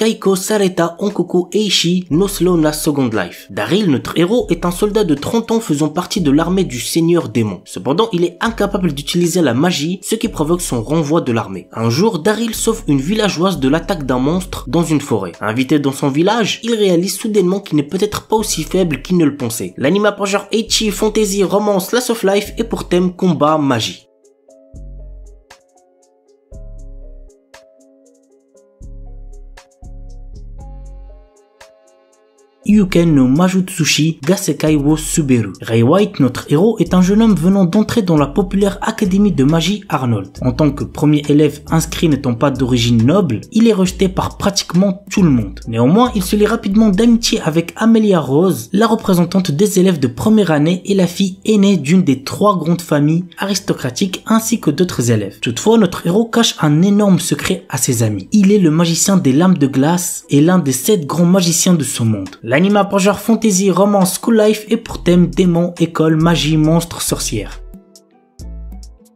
Kaiko Sareta Onkoku Eishi no Slow na Second Life. Daryl, notre héros, est un soldat de 30 ans faisant partie de l'armée du Seigneur Démon. Cependant, il est incapable d'utiliser la magie, ce qui provoque son renvoi de l'armée. Un jour, Daryl sauve une villageoise de l'attaque d'un monstre dans une forêt. Invité dans son village, il réalise soudainement qu'il n'est peut-être pas aussi faible qu'il ne le pensait. L'anime a pour genre ecchi, fantasy, romance, slice of life et pour thème combat, magie. Yuken no Majutsushi Gasekai wo Suberu. Ray White, notre héros, est un jeune homme venant d'entrer dans la populaire académie de magie Arnold. En tant que premier élève inscrit n'étant pas d'origine noble, il est rejeté par pratiquement tout le monde. Néanmoins, il se lie rapidement d'amitié avec Amelia Rose, la représentante des élèves de première année et la fille aînée d'une des 3 grandes familles aristocratiques ainsi que d'autres élèves. Toutefois, notre héros cache un énorme secret à ses amis. Il est le magicien des lames de glace et l'un des 7 grands magiciens de ce monde. L'anime a pour genre fantasy, romance, school life et pour thème démon, école, magie, monstre, sorcière.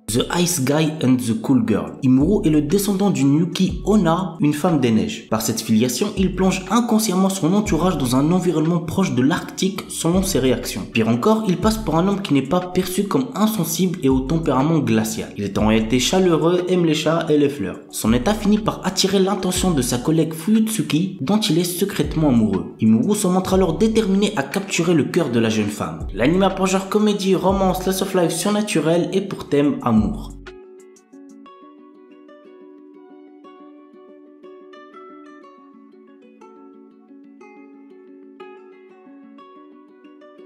The Ice Guy and the Cool Girl. Imuro est le descendant d'une Yuki Onna, une femme des neiges. Par cette filiation, il plonge inconsciemment son entourage dans un environnement proche de l'Arctique selon ses réactions. Pire encore, il passe pour un homme qui n'est pas perçu comme insensible et au tempérament glacial. Il est en réalité chaleureux, aime les chats et les fleurs. Son état finit par attirer l'attention de sa collègue Fuyutsuki, dont il est secrètement amoureux. Imuro se montre alors déterminé à capturer le cœur de la jeune femme. L'anime a pour genre comédie, romance, slice of life surnaturel et pour thème amour.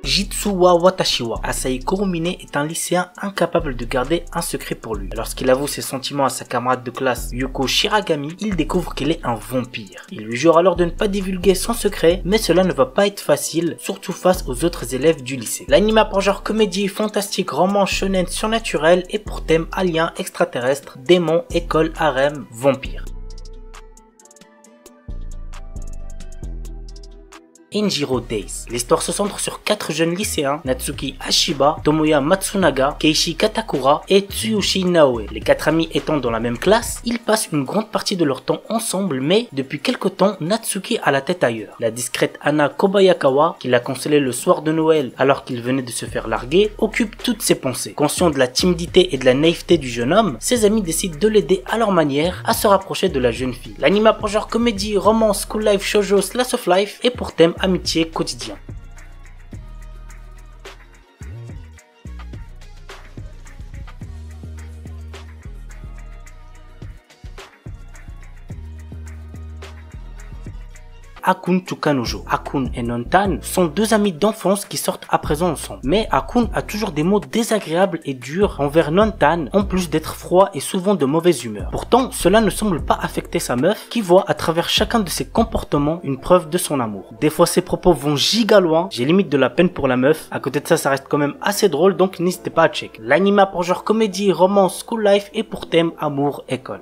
Jitsuwa Watashiwa. Asahi Kurumine est un lycéen incapable de garder un secret pour lui. Lorsqu'il avoue ses sentiments à sa camarade de classe Yuko Shiragami, il découvre qu'elle est un vampire. Il lui jure alors de ne pas divulguer son secret, mais cela ne va pas être facile, surtout face aux autres élèves du lycée. L'anime a pour genre comédie, fantastique, roman, shonen, surnaturel et pour thème alien, extraterrestre, démon, école, harem, vampire. Enjiro Days. L'histoire se centre sur 4 jeunes lycéens, Natsuki Ashiba, Tomoya Matsunaga, Keishi Katakura et Tsuyoshi Naoe. Les 4 amis étant dans la même classe, ils passent une grande partie de leur temps ensemble, mais depuis quelque temps, Natsuki a la tête ailleurs. La discrète Ana Kobayakawa, qui l'a consolé le soir de Noël alors qu'il venait de se faire larguer, occupe toutes ses pensées. Conscient de la timidité et de la naïveté du jeune homme, ses amis décident de l'aider à leur manière à se rapprocher de la jeune fille. L'anime a pour genre comédie, romance, school life, shoujo, slice of life et pour thème amitié quotidien. Akun Tsukanojo. Akun et Nontan sont 2 amis d'enfance qui sortent à présent ensemble. Mais Akun a toujours des mots désagréables et durs envers Nontan, en plus d'être froid et souvent de mauvaise humeur. Pourtant, cela ne semble pas affecter sa meuf, qui voit à travers chacun de ses comportements une preuve de son amour. Des fois, ses propos vont giga loin, j'ai limite de la peine pour la meuf. À côté de ça, ça reste quand même assez drôle, donc n'hésitez pas à check. L'anime a pour genre comédie, romance, school life et pour thème amour, école.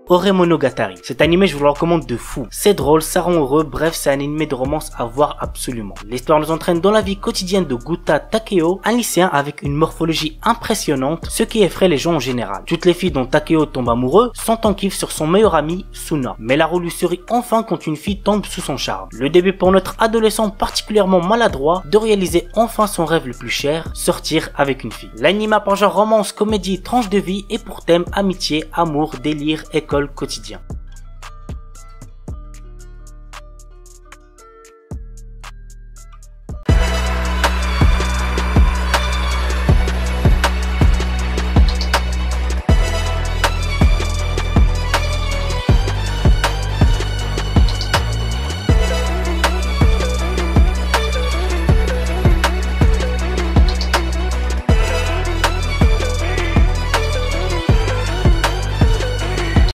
Ore Monogatari. Cet animé, je vous le recommande de fou. C'est drôle, ça rend heureux, bref, c'est un animé de romance à voir absolument. L'histoire nous entraîne dans la vie quotidienne de Guta Takeo, un lycéen avec une morphologie impressionnante, ce qui effraie les gens en général. Toutes les filles dont Takeo tombe amoureux sont en kiff sur son meilleur ami, Suna. Mais la roue lui sourit enfin quand une fille tombe sous son charme. Le début pour notre adolescent particulièrement maladroit de réaliser enfin son rêve le plus cher, sortir avec une fille. L'anime a pour genre romance, comédie, tranche de vie et pour thème amitié, amour, délire, école, quotidien.